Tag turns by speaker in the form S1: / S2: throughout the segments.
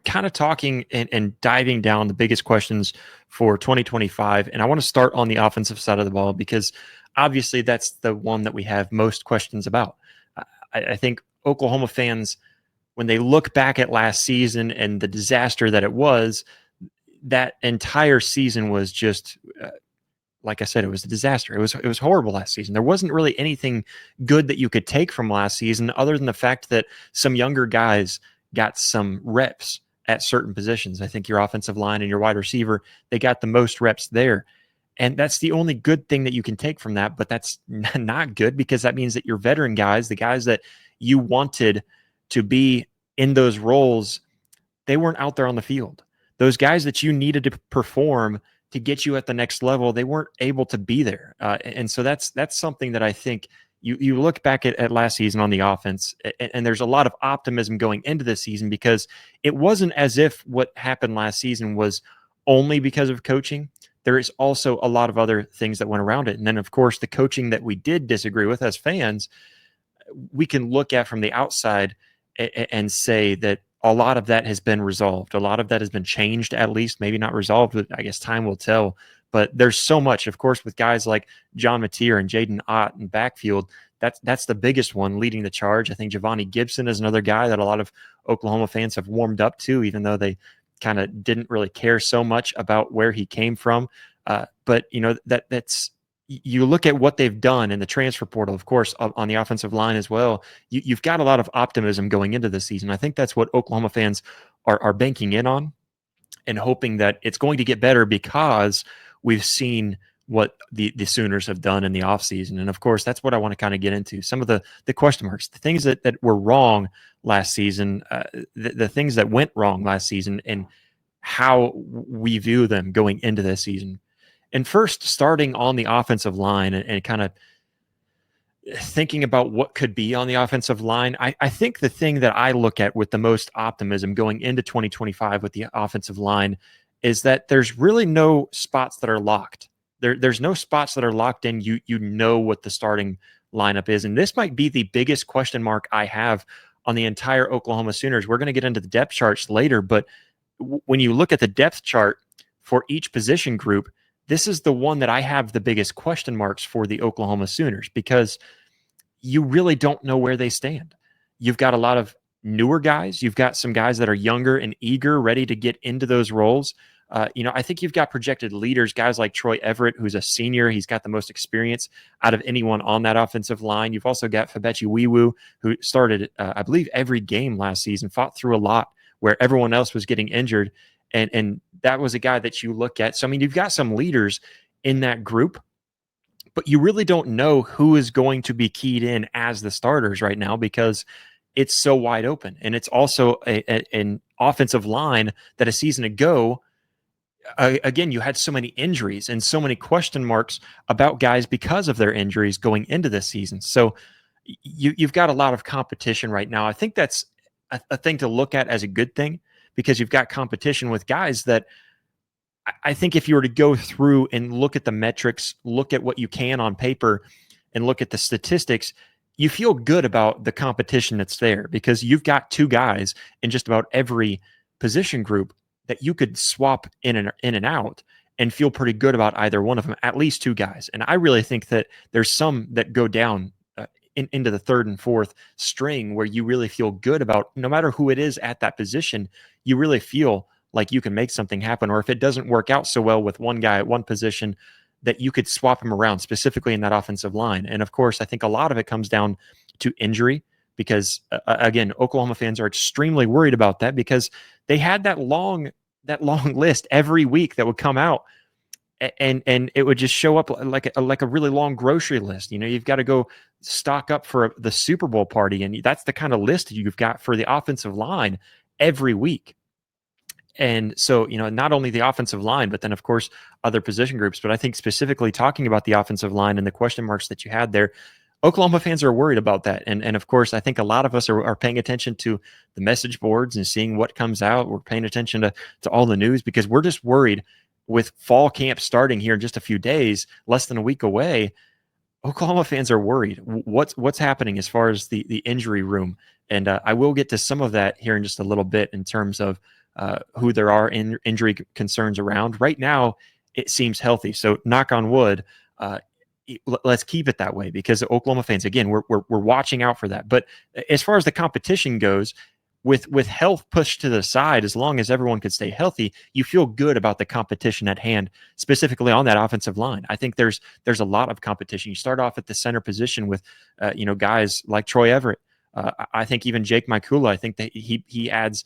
S1: kind of talking and diving down the biggest questions for 2025. And I want to start on the offensive side of the ball because obviously that's the one that we have most questions about. I think Oklahoma fans, when they look back at last season and the disaster that it was, that entire season was just like I said, it was a disaster. It was horrible last season. There wasn't really anything good that you could take from last season other than the fact that some younger guys got some reps at certain positions. I think your offensive line and your wide receiver, they got the most reps there. And that's the only good thing that you can take from that, but that's not good because that means that your veteran guys, the guys that you wanted to be in those roles, they weren't out there on the field. Those guys that you needed to perform to get you at the next level, they weren't able to be there. And so that's something that I think you look back at last season on the offense, and there's a lot of optimism going into this season because it wasn't as if what happened last season was only because of coaching. There is also a lot of other things that went around it. And then, of course, the coaching that we did disagree with as fans, we can look at from the outside and say that a lot of that has been resolved. A lot of that has been changed, at least, maybe not resolved, but I guess time will tell. But there's so much, of course, with guys like John Mateer and Jaden Ott in backfield. That's the biggest one leading the charge. I think Giovanni Gibson is another guy that a lot of Oklahoma fans have warmed up to, even though they kind of didn't really care so much about where he came from. But, you know, that's you look at what they've done in the transfer portal, of course, on the offensive line as well. You've got a lot of optimism going into this season. I think that's what Oklahoma fans are banking in on and hoping that it's going to get better because we've seen what the Sooners have done in the offseason. And, of course, that's what I want to kind of get into. Some of the question marks, the things that were wrong last season, the things that went wrong last season and how we view them going into this season. And first, starting on the offensive line and kind of thinking about what could be on the offensive line, I think the thing that I look at with the most optimism going into 2025 with the offensive line is that there's really no spots that are locked. There's no spots that are locked in. You know what the starting lineup is. And this might be the biggest question mark I have on the entire Oklahoma Sooners. We're going to get into the depth charts later, but when you look at the depth chart for each position group, this is the one that I have the biggest question marks for the Oklahoma Sooners because you really don't know where they stand. You've got a lot of newer guys. You've got some guys that are younger and eager, ready to get into those roles. I think you've got projected leaders, guys like Troy Everett, who's a senior. He's got the most experience out of anyone on that offensive line. You've also got Fabechi Wiwu, who started, I believe, every game last season, fought through a lot where everyone else was getting injured. And that was a guy that you look at. So, I mean, you've got some leaders in that group, but you really don't know who is going to be keyed in as the starters right now because it's so wide open. And it's also an offensive line that a season ago, again, you had so many injuries and so many question marks about guys because of their injuries going into this season. So you've got a lot of competition right now. I think that's a thing to look at as a good thing, because you've got competition with guys that I think if you were to go through and look at the metrics, look at what you can on paper and look at the statistics, you feel good about the competition that's there because you've got two guys in just about every position group that you could swap in and out and feel pretty good about either one of them, at least two guys. And I really think that there's some that go down into the third and fourth string where you really feel good about no matter who it is at that position, you really feel like you can make something happen. Or if it doesn't work out so well with one guy at one position, that you could swap him around specifically in that offensive line. And of course, I think a lot of it comes down to injury because again, Oklahoma fans are extremely worried about that because they had that long list every week that would come out. And it would just show up like a really long grocery list. You know, you've got to go stock up for the Super Bowl party, and that's the kind of list you've got for the offensive line every week. And so, you know, not only the offensive line, but then of course other position groups. But I think specifically talking about the offensive line and the question marks that you had there, Oklahoma fans are worried about that. And of course, I think a lot of us are paying attention to the message boards and seeing what comes out. We're paying attention to all the news because we're just worried with fall camp starting here in just a few days, less than a week away. Oklahoma fans are worried. What's happening as far as the injury room? And I will get to some of that here in just a little bit in terms of who there are injury concerns around. Right now, it seems healthy. So knock on wood. Uh, let's keep it that way because Oklahoma fans, again, we're watching out for that. But as far as the competition goes, with health pushed to the side, as long as everyone could stay healthy, you feel good about the competition at hand, specifically on that offensive line. I think there's a lot of competition. You start off at the center position with guys like Troy Everett. I think even Jake Mikula, I think that he adds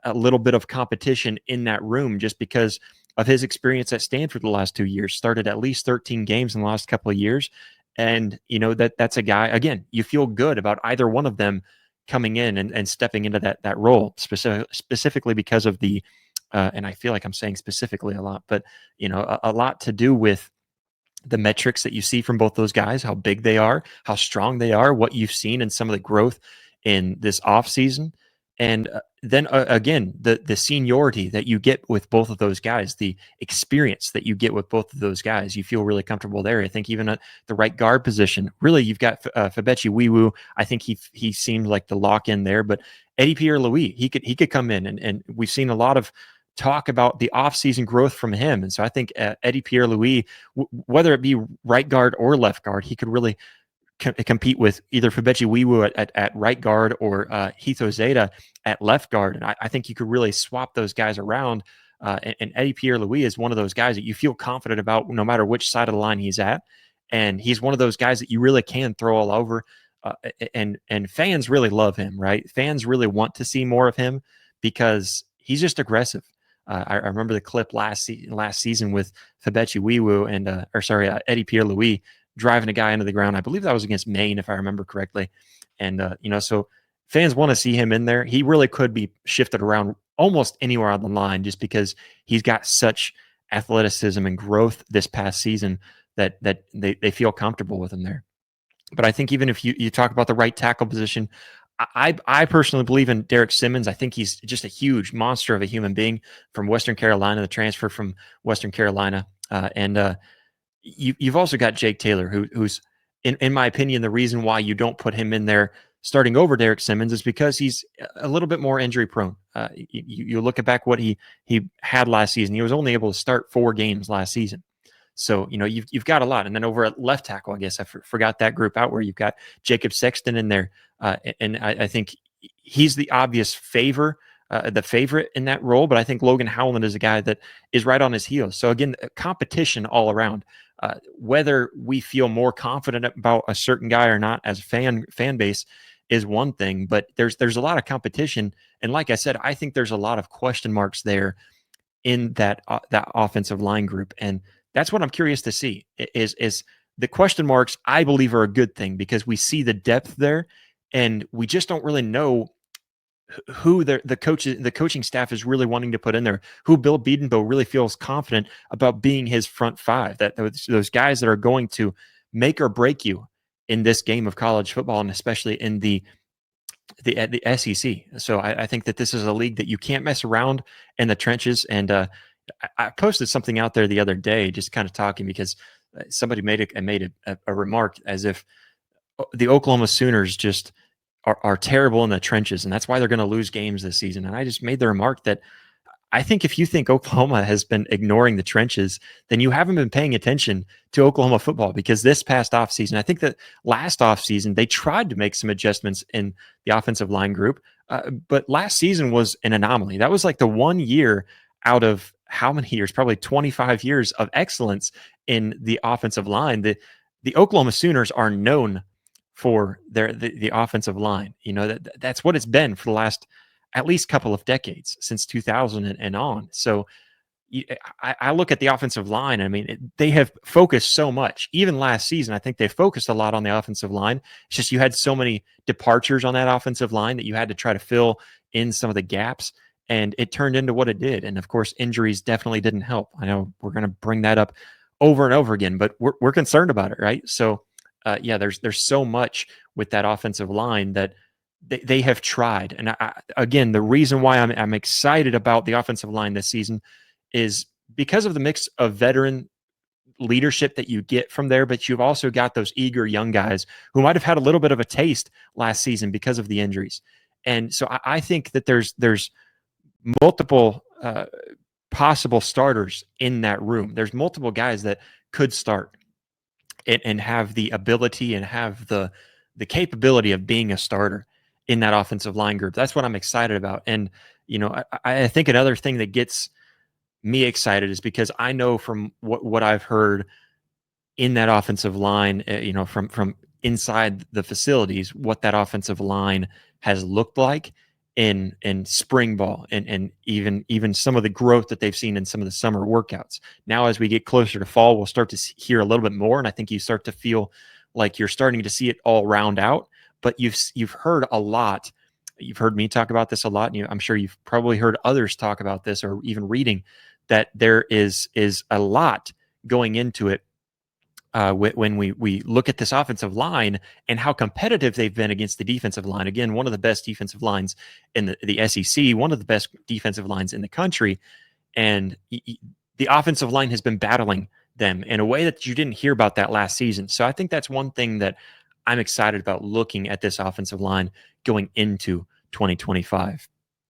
S1: a little bit of competition in that room just because of his experience at Stanford the last 2 years. Started at least 13 games in the last couple of years. And that's a guy, again, you feel good about either one of them coming in and stepping into that role specifically because of the and I feel like I'm saying specifically a lot, but a lot to do with the metrics that you see from both those guys, how big they are, how strong they are, what you've seen in some of the growth in this offseason. And then again, the seniority that you get with both of those guys, the experience that you get with both of those guys, you feel really comfortable there. I think even at the right guard position, really, you've got Fabechi Wiwu. I think he seemed like the lock in there, but Eddie Pierre-Louis, he could come in, and we've seen a lot of talk about the offseason growth from him. And so I think Eddie Pierre-Louis, whether it be right guard or left guard, he could really compete with either Fabechi Wiwu at right guard or Heath Ozeta at left guard. And I think you could really swap those guys around. And Eddie Pierre-Louis is one of those guys that you feel confident about no matter which side of the line he's at. And he's one of those guys that you really can throw all over. And fans really love him, right? Fans really want to see more of him because he's just aggressive. I remember the clip last season with Fabechi Wiwu and Eddie Pierre-Louis driving a guy into the ground. I believe that was against Maine, if I remember correctly. And so fans want to see him in there. He really could be shifted around almost anywhere on the line just because he's got such athleticism and growth this past season that they feel comfortable with him there. But I think even if you talk about the right tackle position, I personally believe in Derek Simmons. I think he's just a huge monster of a human being from Western Carolina, the transfer from Western Carolina. You've also got Jake Taylor, who's, in my opinion, the reason why you don't put him in there starting over Derek Simmons is because he's a little bit more injury prone. You look back what he had last season. He was only able to start 4 games last season. So, you've got a lot. And then over at left tackle, I guess I forgot that group out where you've got Jacob Sexton in there. And I think he's the obvious the favorite in that role. But I think Logan Howland is a guy that is right on his heels. So, again, competition all around. Whether we feel more confident about a certain guy or not as a fan base is one thing. But there's a lot of competition. And like I said, I think there's a lot of question marks there in that offensive line group. And that's what I'm curious to see is the question marks, I believe, are a good thing because we see the depth there and we just don't really know who the coaching staff is really wanting to put in there, who Bill Bedenbaugh really feels confident about being his front five, that those guys that are going to make or break you in this game of college football, and especially in the SEC. So I think that this is a league that you can't mess around in the trenches. And I posted something out there the other day, just kind of talking because somebody made a remark as if the Oklahoma Sooners just are terrible in the trenches, and that's why they're going to lose games this season. And I just made the remark that I think if you think Oklahoma has been ignoring the trenches, then you haven't been paying attention to Oklahoma football, because this past offseason, I think that last offseason, they tried to make some adjustments in the offensive line group, but last season was an anomaly. That was like the 1 year out of how many years, probably 25 years of excellence in the offensive line. The Oklahoma Sooners are known for the offensive line. That's what it's been for the last at least couple of decades, since 2000 and on. So I look at the offensive line. I mean, they have focused so much. Even last season, I think they focused a lot on the offensive line. It's just you had so many departures on that offensive line that you had to try to fill in some of the gaps, and it turned into what it did. And of course, injuries definitely didn't help. I know we're going to bring that up over and over again, but we're concerned about it, right? So, there's so much with that offensive line that they have tried. And again, the reason why I'm excited about the offensive line this season is because of the mix of veteran leadership that you get from there, but you've also got those eager young guys who might have had a little bit of a taste last season because of the injuries. And so I think that there's multiple possible starters in that room. There's multiple guys that could start and have the ability and have the capability of being a starter in that offensive line group. That's what I'm excited about. And I think another thing that gets me excited is because I know from what I've heard in that offensive line, from inside the facilities, what that offensive line has looked like in spring ball and even some of the growth that they've seen in some of the summer workouts. Now, as we get closer to fall, we'll start to hear a little bit more, and I think you start to feel like you're starting to see it all round out. But you've heard a lot. You've heard me talk about this a lot, and I'm sure you've probably heard others talk about this, or even reading that there is a lot going into it when we look at this offensive line and how competitive they've been against the defensive line. Again, one of the best defensive lines in the SEC, one of the best defensive lines in the country, and the offensive line has been battling them in a way that you didn't hear about that last season. So I think that's one thing that I'm excited about looking at this offensive line going into 2025.